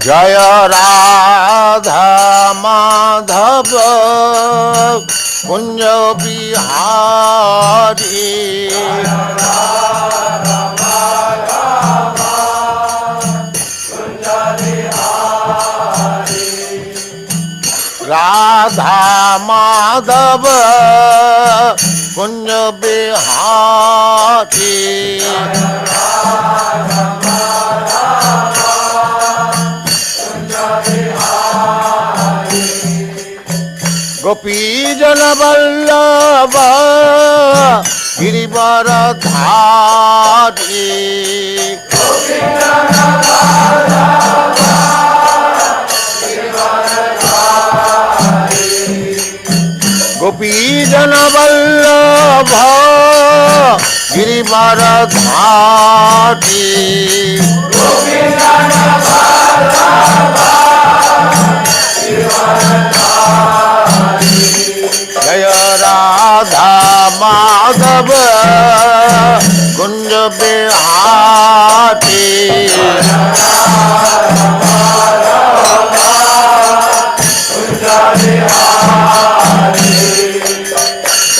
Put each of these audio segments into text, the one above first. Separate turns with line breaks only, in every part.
जय राधा माधव कुंज बिहारी राधा माधव कुंज बिहारी गोपी जन वल्लभ गिरिवरधारी गोपी जन वल्लभ गिरिवरधारी जय राधा माधव कुंज बिहारी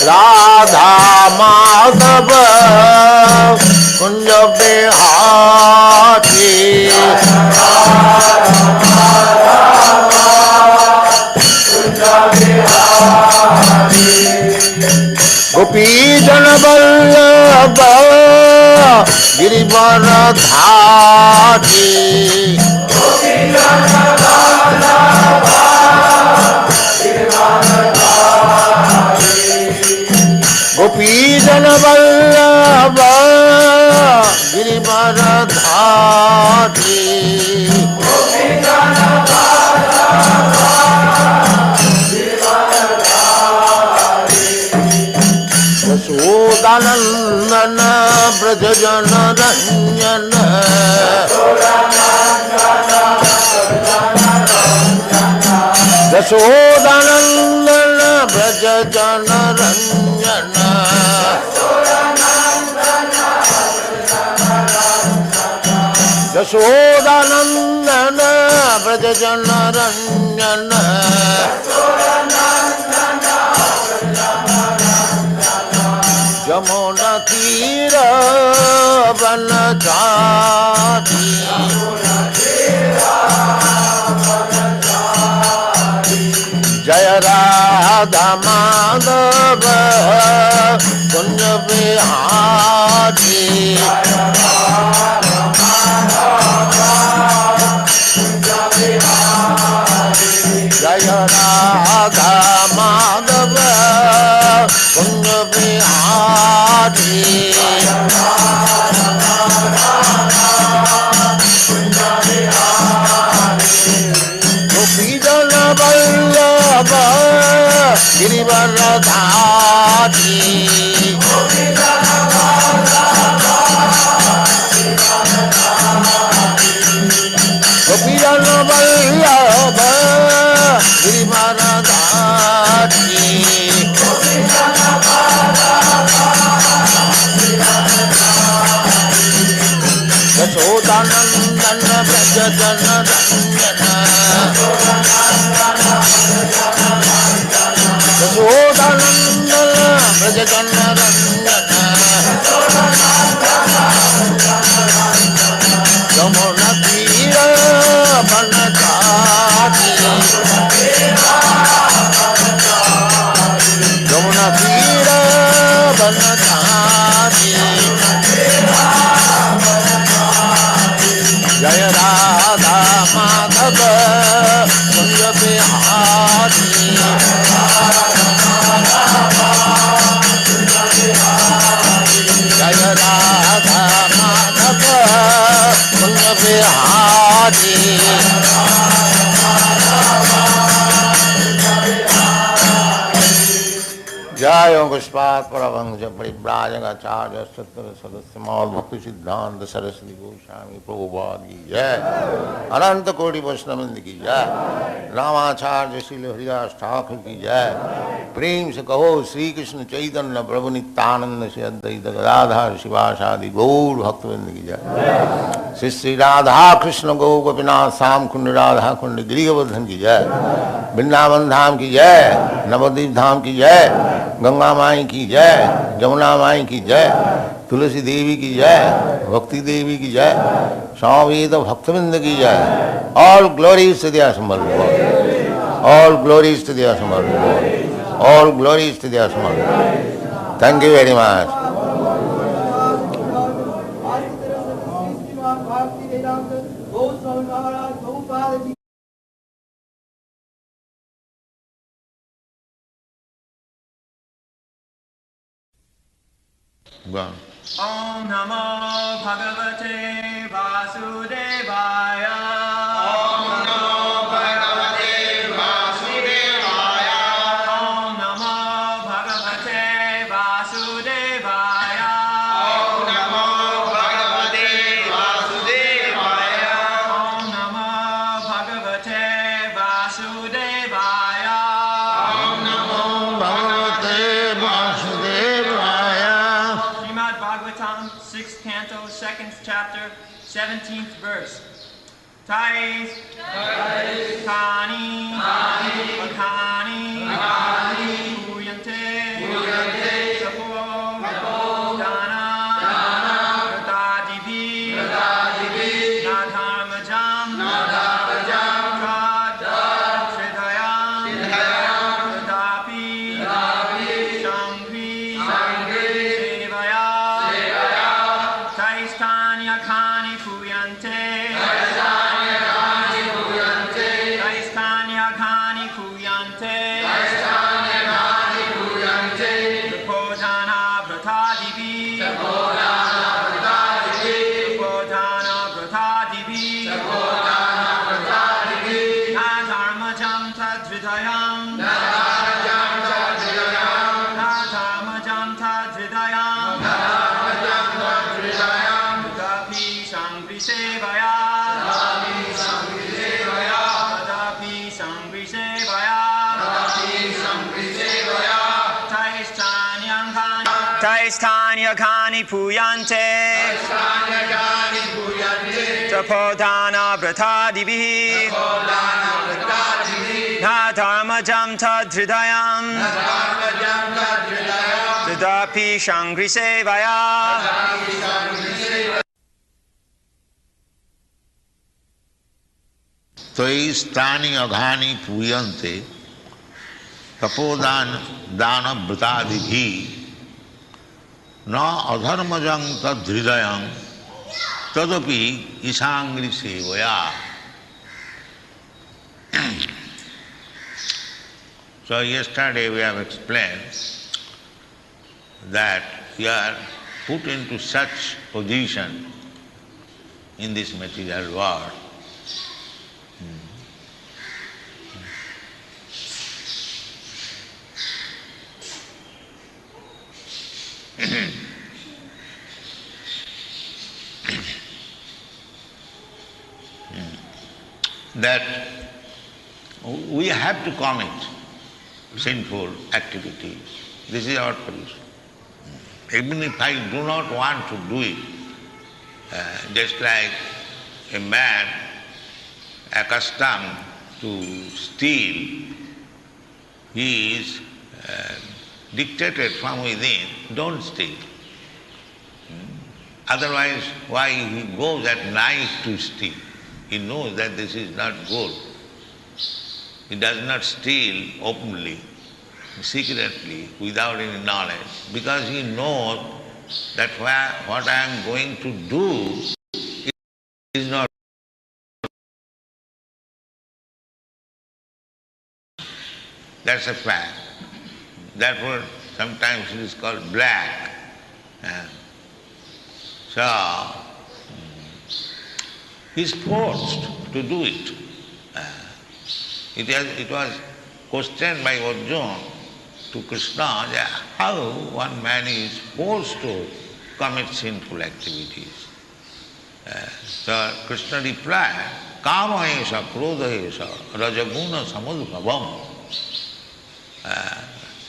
राधा माधव कुंज बिहारी गोपी जन वल्लभ गिरिवरधारी गोपी जन वल्लभ गिरिवरधारी यशोदानंदन ब्रज जन रंजन यशोदानंदन ब्रज जन रंजन यशोदानंदन ब्रज जन रंजन यमुना तीर वनचारी जय राधा माधव कुंज बिहारी जय राधा माधव कुंज बिहारी गोपी जन वल्लभ गिरिवरधारी गोपी जन वल्लभ गिरिवरधारी यशोदानंदन ब्रज जन रंजन यशोदानंदन ब्रज जन रंजन यमुना तीर वनचारी यमुना तीर वनचारी जय राधा माधव कुंज बिहारी जय राधा माधव कुंज बिहारी जय पुष्पात् परमहंस परिव्राजकाचार्य सत्तर सदस्य मौल भक्ति सिद्धांत सरस्वती गोस्वामी प्रभुपाद की जय। अनंत कोटि वैष्णववृंद की जय। रामाचार्य श्रील हरिदास ठाकुर की जय। प्रेम से कहो श्री कृष्ण चैतन्य प्रभु नित्यानंद से अद्वैत गदाधर शिवासादि गौर भक्तवृंद की जय। श्री श्री राधा कृष्ण गौ गोपीनाथ श्याम कुंड राधा कुंड गिरिवर्धन की जय। वृंदावन धाम की जय। नवद्वीप धाम की जय। गंगा माई की जय। जमुना माई की जय। तुलसी देवी की जय। भक्ति देवी की जय। स्वामीत भक्तवृंद की जय। All glories to their samarth God. All glories to their samarth God. All glories to their samarth. Thank you very much.
Om Namo Bhagavate Vasudevaya. Om Namo Bhagavate Vasudevaya. Om Namo Bhagavate Vasudevaya. Om Namo Bhagavate Vasudevaya. Om Namo Bhagavate Vasudevaya. Om Namo Bhagavate Vasudevaya. Bhagavatam, 6th canto, 2nd chapter, 17th verse. Tais, Kani, Akani, Puyante, Sapo, Dana, Radadivi, Nadharmajam, Trad, Sridhayam, Radapi, Shangri, Taistanya Kani Puyante. Taistanya Kani Puyante. Tripodhana Bratadivi. Tripodhana Bratadivi. Nadharmajam Tadhridayam. Nadharmajam Tadhridayam. Sevaya, Tadapi Sangri Sevaya, Taistanya Kani Puyante, Tapodhana Bratadivi, Nadharmajam Tadhridayam, Tadapi Sangri Sevaya.
Taistani aghani puyante tapodan dana bhratadibhi na adharmajang tadhridayam tadapi isangri sevaya. So yesterday we have explained that we are put into such position in this material world that we have to commit sinful activities. This is our position. Even if I do not want to do it, just like a man accustomed to steal, he is dictated from within, don't steal. Otherwise, why he goes at night to steal? He knows that this is not gold. He does not steal openly, secretly, without any knowledge, because he knows that what I am going to do is not. That's a fact. Therefore, sometimes it is called black. So, he is forced to do it. It was questioned by Arjuna to Krishna how one man is forced to commit sinful activities. So Krishna replied, Kama esha, Krodha esha, Rajaguna samudbhavam.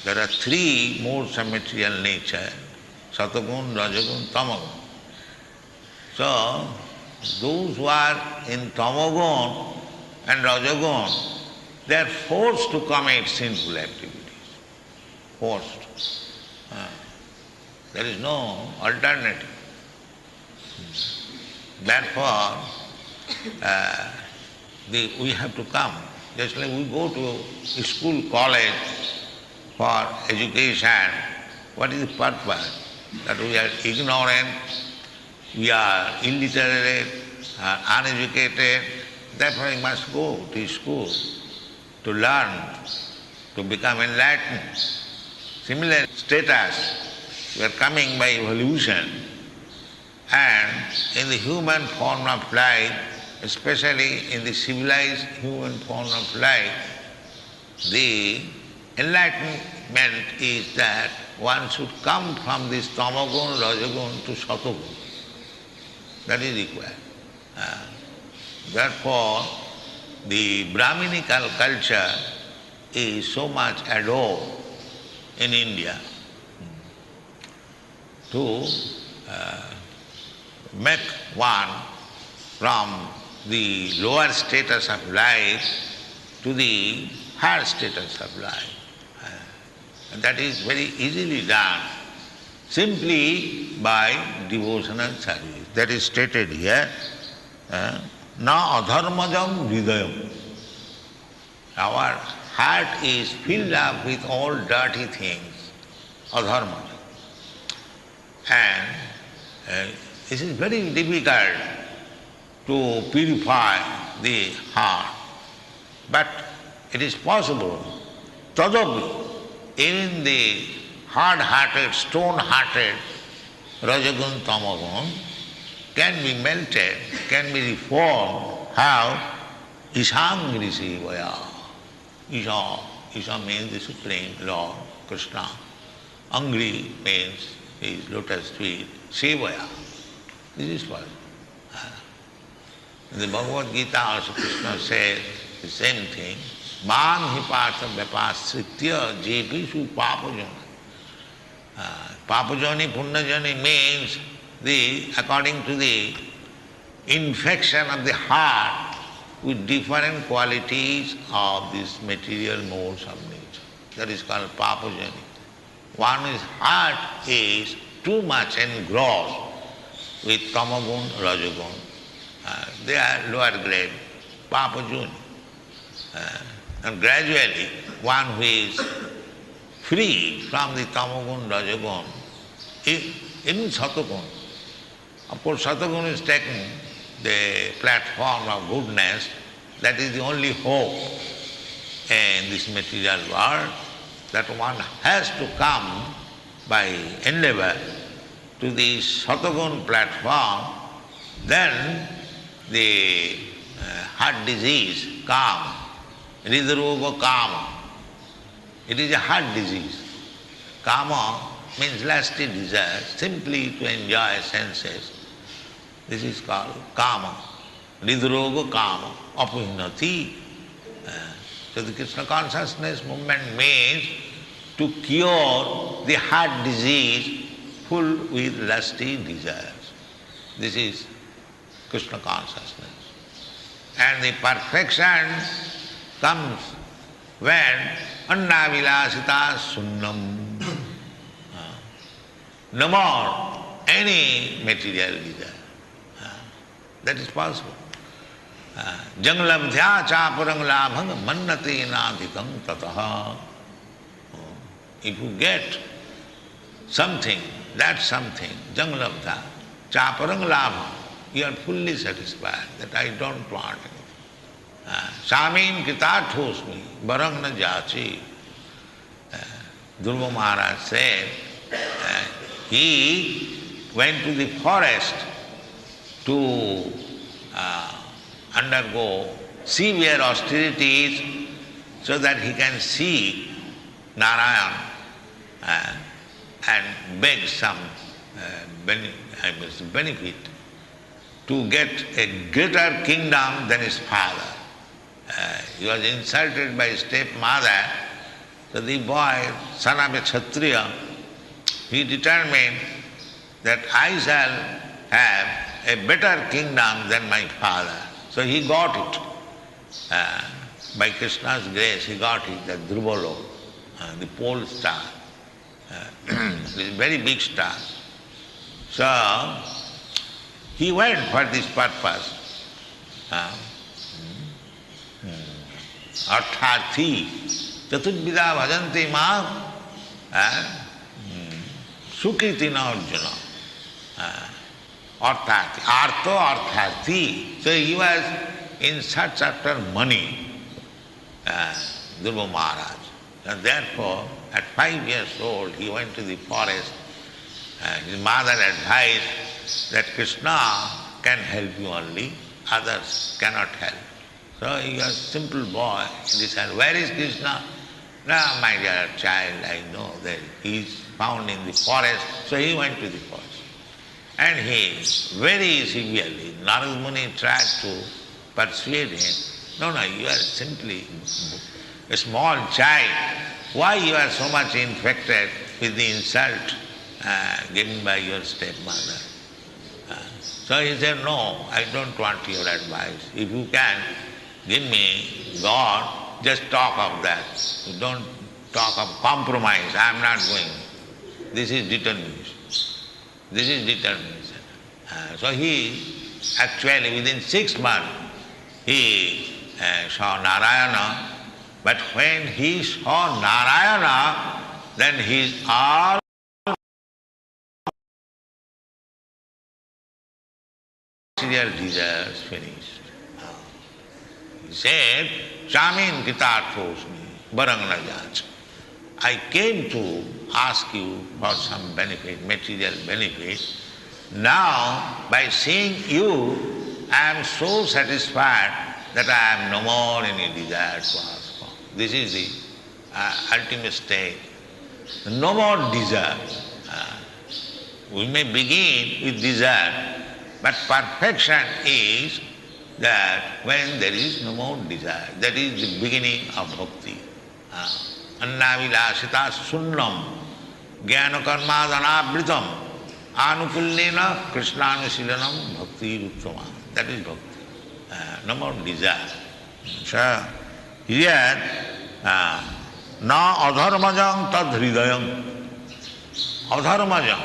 There are three modes of material nature, Satagun, Rajagun, Tamagun. So, those who are in Tamagun and Rajagun, they are forced to commit sinful activities. Forced. There is no alternative. Therefore, we have to come. Just like we go to school, college for education, what is the purpose? That we are ignorant, we are illiterate, uneducated, therefore we must go to school to learn, to become enlightened. Similar status, we are coming by evolution, and in the human form of life, especially in the civilized human form of life, the enlightenment is that one should come from this tamagun, rajagun to satagun. That is required. Therefore, the Brahminical culture is so much adored in India to make one from the lower status of life to the higher status of life. And that is very easily done simply by devotional service. That is stated here. Na adharmajam hridayam. Our heart is filled up with all dirty things, adharmajam. And it is very difficult to purify the heart. But it is possible. Tadapi, even the hard-hearted, stone-hearted Rajagun, Tamagun can be melted, can be reformed. How? ISKCON Hyderabad. Isha means the Supreme Lord, Krishna. Angri means his lotus feet. Sevaya. This is what. In the Bhagavad Gita also Krishna says the same thing. Man hi partha vyapasritya jepishu papajana. Papajani, punnajani means according to the infection of the heart with different qualities of these material modes of nature. That is called papajani. One's heart is too much engrossed with tamagun, rajagun. They are lower grade, papajani. And gradually, one who is free from the tamagun, rajagun, even satagun. Of course, satagun is taking the platform of goodness. That is the only hope in this material world, that one has to come by endeavor to the satagun platform, then the heart disease comes. Hridaroga kama. It is a heart disease. Kama means lusty desire, simply to enjoy senses. This is called kama. Hridaroga kama. Apuhinati. So the Krishna consciousness movement means to cure the heart disease full with lusty desires. This is Krishna consciousness. And the perfection comes when annavilasita sunnam. No more any material desire. That is possible. Janglabdhya chaparang labhang mannate nadhikam tataha. If you get something, that's something, janglabdha, chaparang labhang, you are fully satisfied that I don't want anything. Samim kitatosmi, barang na jachi. Dhruva Maharaj said, he went to the forest to undergo severe austerities so that he can see Narayan
uh, and beg some benefit to get a greater kingdom than his father. He was insulted by his stepmother, so the boy, son of a Kshatriya, he determined that I shall have a better kingdom than my father. So he got it. By Krishna's grace, he got it, the Dhruvalo, the pole star. This is a very big star. So he went for this purpose. Arthati, Chaturvida bhajanti maam, Sukriti na Arjuna. Arthati, Artho Arthati. So he was in search after money, Dhruva Maharaj. And therefore, at 5 years old, he went to the forest. His mother advised that Krishna can help you only, others cannot help. So he was a simple boy. He said, where is Krishna? No, my dear child, I know that he is found in the forest. So he went to the forest. And he very severely, Narad Muni tried to persuade him, no, you are simply a small child. Why you are so much infected with the insult given by your stepmother? So he said, no, I don't want your advice. If you can give me God, just talk of that. You don't talk of compromise. I am not going. This is determination. This is determination. So he actually within 6 months he saw Narayana, but when he saw Narayana, then his all material desires finished. He said, Chamin kitarthosmi barang na jach. I came to ask you for some benefit, material benefit. Now, by seeing you, I am so satisfied that I have no more any desire to ask for. This is the ultimate state. No more desire. We may begin with desire, but perfection is that when there is no more desire, that is the beginning of bhakti. Annavilasita sunnam jnana karmadhanavritam anukullena krishnanushilanam bhakti ruttama. That is bhakti. No more desire. So here, na adharmajam tad hridayam. Adharmajam.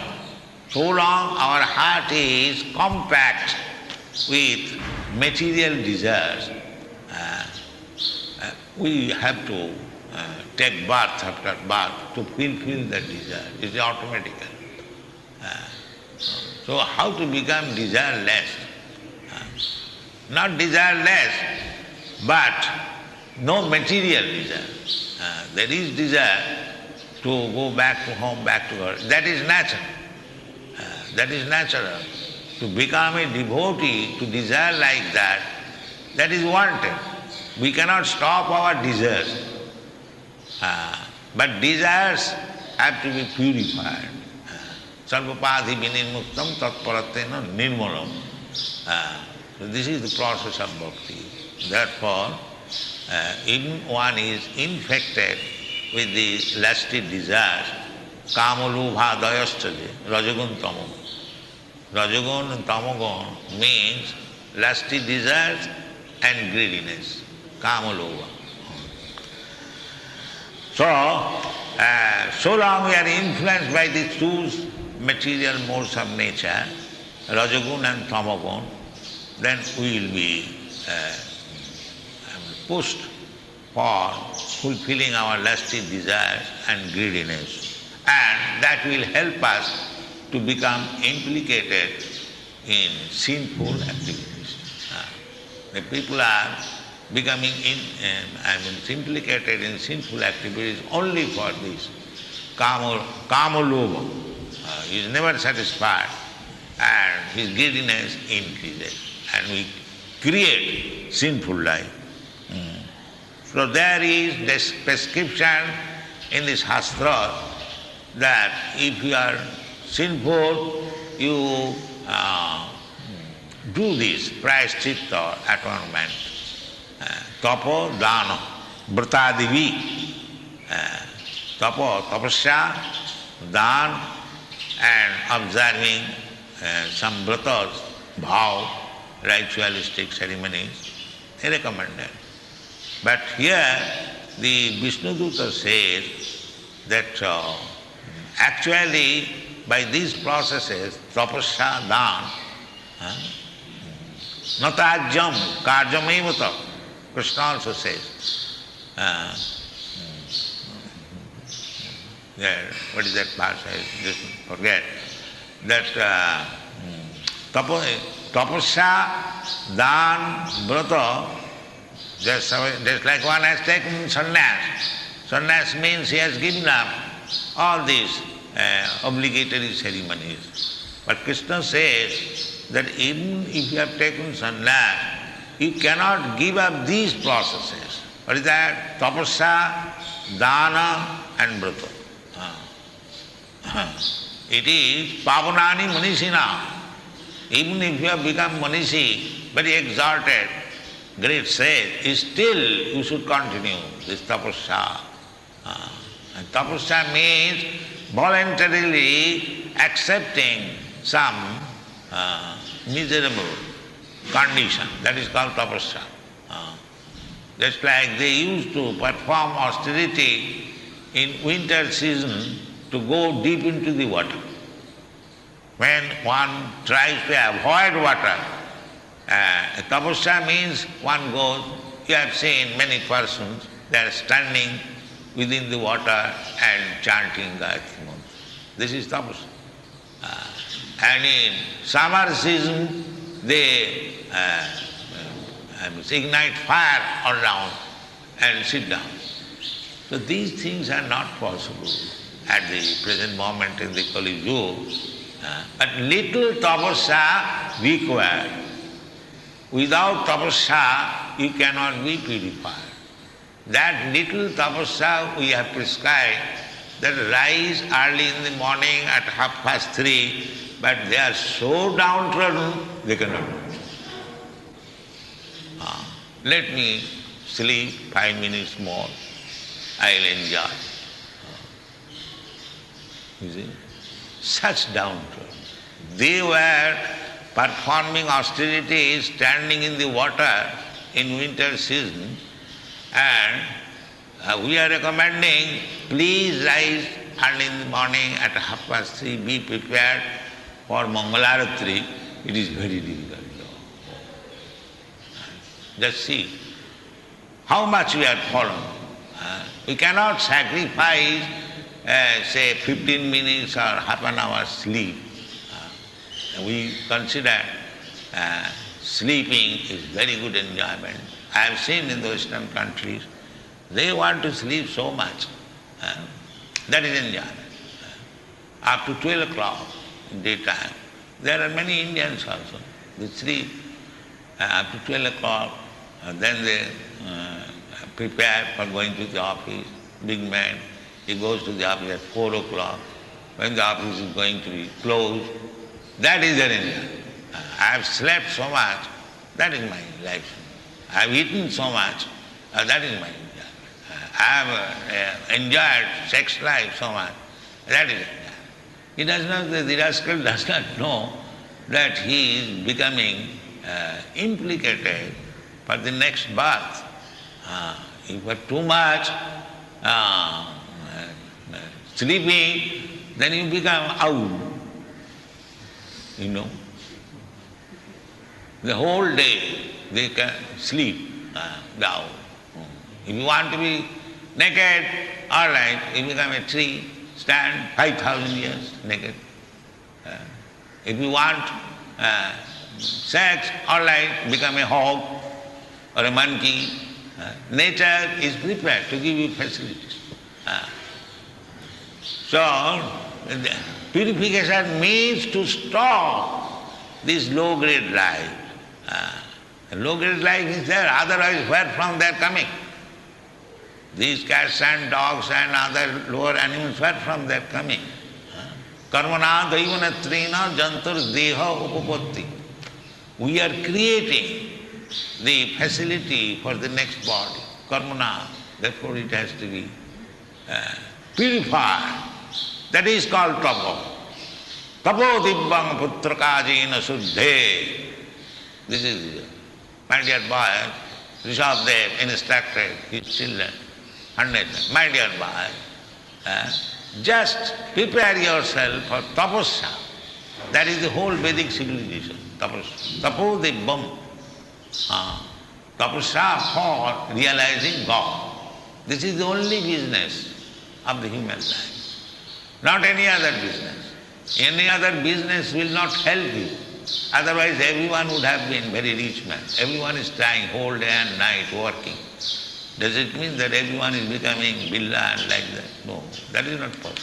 So long our heart is compact with material desires, we have to take birth after birth to fulfill that desire. It is automatically. So how to become desireless? Not desireless, but no material desire. There is desire to go back to home, back to her. That is natural. That is natural. To become a devotee, to desire like that, that is wanted. We cannot stop our desires. But desires have to be purified. Sarvapadhi vinirmuktam tatparatena nirmalam. So this is the process of bhakti. Therefore, if one is infected with the lusty desires, kamalubha dayaschaje, rajagun tamo. Rajagun and tamagun means lusty desires and greediness, kamalubha. So long we are influenced by these two material modes of nature, rajagun and tamagun, then we will be pushed for fulfilling our lusty desires and greediness. And that will help us to become implicated in sinful activities. The people are becoming implicated in sinful activities only for this. Kamalobha. He is never satisfied and his greediness increases and we create sinful life. So there is this prescription in this Shastra that if you are sinful, you do this prayaschitta atonement. Tapo, dana, bratadivi. Tapo, tapasya, dan, and observing some bratas, bhav, ritualistic ceremonies, they recommended. But here the Vishnudutta says that actually by these processes, tapasya, dan, natajyam, karjamevata, Krishna also says. What is that part? I just forget. That tapasya, dan, brata, just like one has taken sannyas. Sannyas means he has given up all these obligatory ceremonies. But Krishna says that even if you have taken sannyas, you cannot give up these processes. What is that? Tapasya, dana and brata. It is pavanani manishina. Even if you have become manishi, very exalted, great sage, still you should continue this tapasya. And tapasya means voluntarily accepting some miserable condition. That is called tapasya. Just like they used to perform austerity in winter season to go deep into the water. When one tries to avoid water, tapasya means one goes, you have seen many persons, they are standing within the water and chanting Gayatri Mantra. This is tapasya. And in summer season, they ignite fire all around and sit down. So these things are not possible at the present moment in the Kali Yuga. But little tapasya required. Without tapasya, you cannot be purified. That little tapasya we have prescribed, that rise early in the morning at 3:30, but they are so downtrodden, they cannot do it. Let me sleep 5 minutes more, I'll enjoy. You see? Such downtrodden. They were performing austerities, standing in the water in winter season, and we are recommending, please rise early in the morning at 3:30, be prepared for Mangalaratri. It is very difficult. Just see how much we are fallen. We cannot sacrifice, say, 15 minutes or half an hour sleep. We consider sleeping is very good enjoyment. I have seen in the Western countries, they want to sleep so much. That is enjoyment. Up to 12 o'clock in daytime. There are many Indians also. They sleep up to 12 o'clock, then they prepare for going to the office. Big man, he goes to the office at 4 o'clock. When the office is going to be closed, that is their enjoyment. I have slept so much, that is my life. I have eaten so much, that is my enjoyment. I have enjoyed sex life so much, that is enjoyment. He does not, the rascal does not know that he is becoming implicated for the next birth. If you are too much sleeping, then you become owl. You know. The whole day they can sleep down. If you want to be naked, all right, you become a tree, stand 5,000 years naked. If you want sex, all right, become a hog or a monkey. Nature is prepared to give you facilities. So, purification means to stop this low-grade life. Low-grade life is there, otherwise where from they are coming? These cats and dogs and other lower animals, where from they are coming? Karmana daivanatrena jantar deha upapatti. We are creating the facility for the next body. Karmana, therefore it has to be purified. That is called tapo. Tapo dibbang putrakajena suddhe. This is, my dear boy, Rishabdev instructed his children, 100, my dear boy, just prepare yourself for tapasya. That is the whole Vedic civilization, tapasya. Tapo dibbam. Tapasya for realizing God. This is the only business of the human life, not any other business. Any other business will not help you. Otherwise everyone would have been very rich man. Everyone is trying whole day and night working. Does it mean that everyone is becoming Billa and like that? No, that is not possible.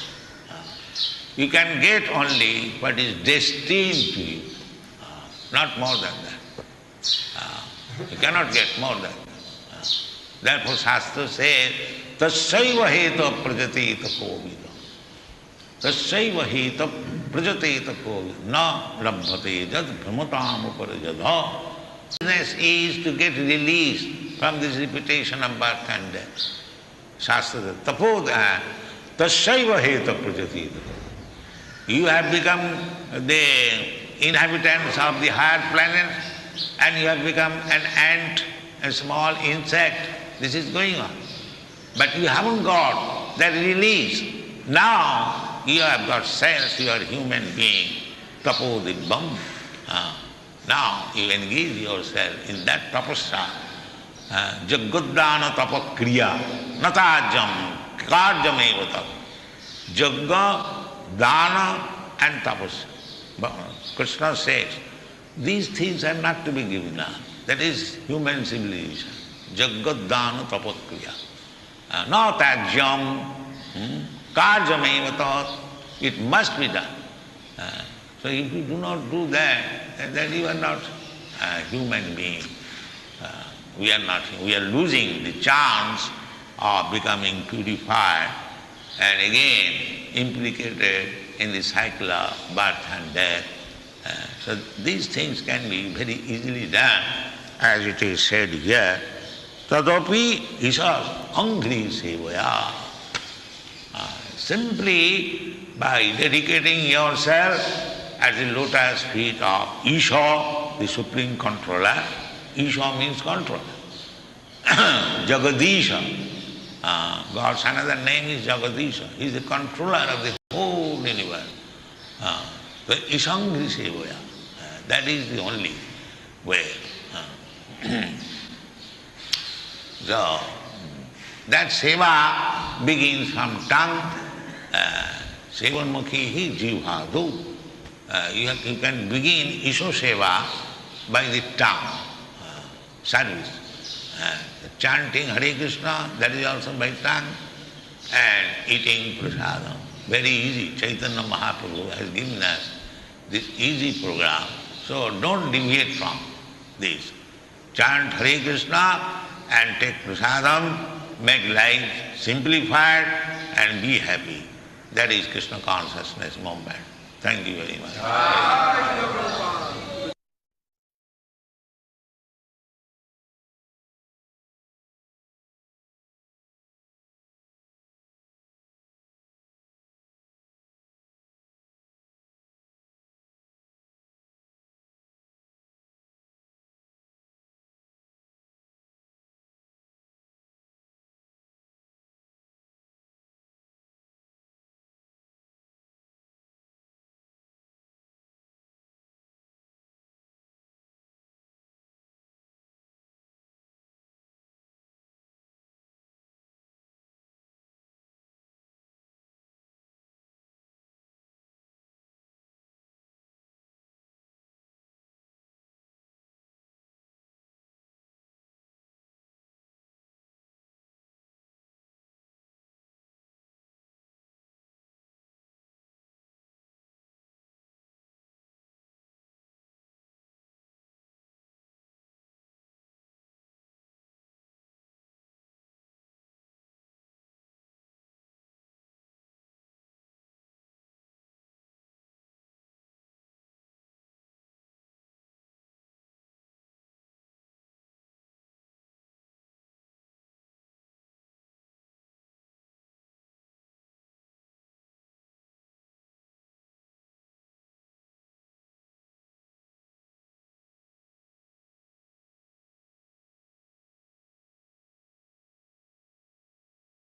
You can get only what is destined to you, not more than that. You cannot get more than that. Therefore Shastra says, Tasyaiva heta prajateta kovida. Tasyaiva heta prajateta kovida. Na labhate jad brahmatam uparajadha. Business is to get released from this repetition of birth and death. Shastra says, Tapoda tasyaiva heta prajateta. You have become the inhabitants of the higher planets, and you have become an ant, a small insect. This is going on. But you haven't got that release. Now you have got sense, you are a human being. Tapo dibbam. Now you engage yourself in that tapasya. Jagguddhana tapakriya. Natajam karjamevata. Jagga, dana and tapasya. Krishna says, these things are not to be given up. That is human civilization. Jaggadana tapakriya. Not tajyam, karjamevata. It must be done. So if you do not do that, then you are not a human being. We are not. We are losing the chance of becoming purified and again implicated in the cycle of birth and death. So these things can be very easily done, as it is said here. Tadapi isas angri sevaya. Simply by dedicating yourself at the lotus feet of Isha, the supreme controller. Isha means controller. Jagadisha. God's another name is Jagadisha. He is the controller of the whole universe. So Isangri Sevaya. That is the only way. So that seva begins from tongue. Sevanmukhi jivhadu. You can begin Isha seva by the tongue, service. Chanting Hare Krishna, that is also by tongue, and eating prasadam. Very easy. Chaitanya Mahaprabhu has given us this easy program. So don't deviate from this. Chant Hare Krishna and take prasadam, make life simplified and be happy. That is Krishna consciousness movement. Thank you very much.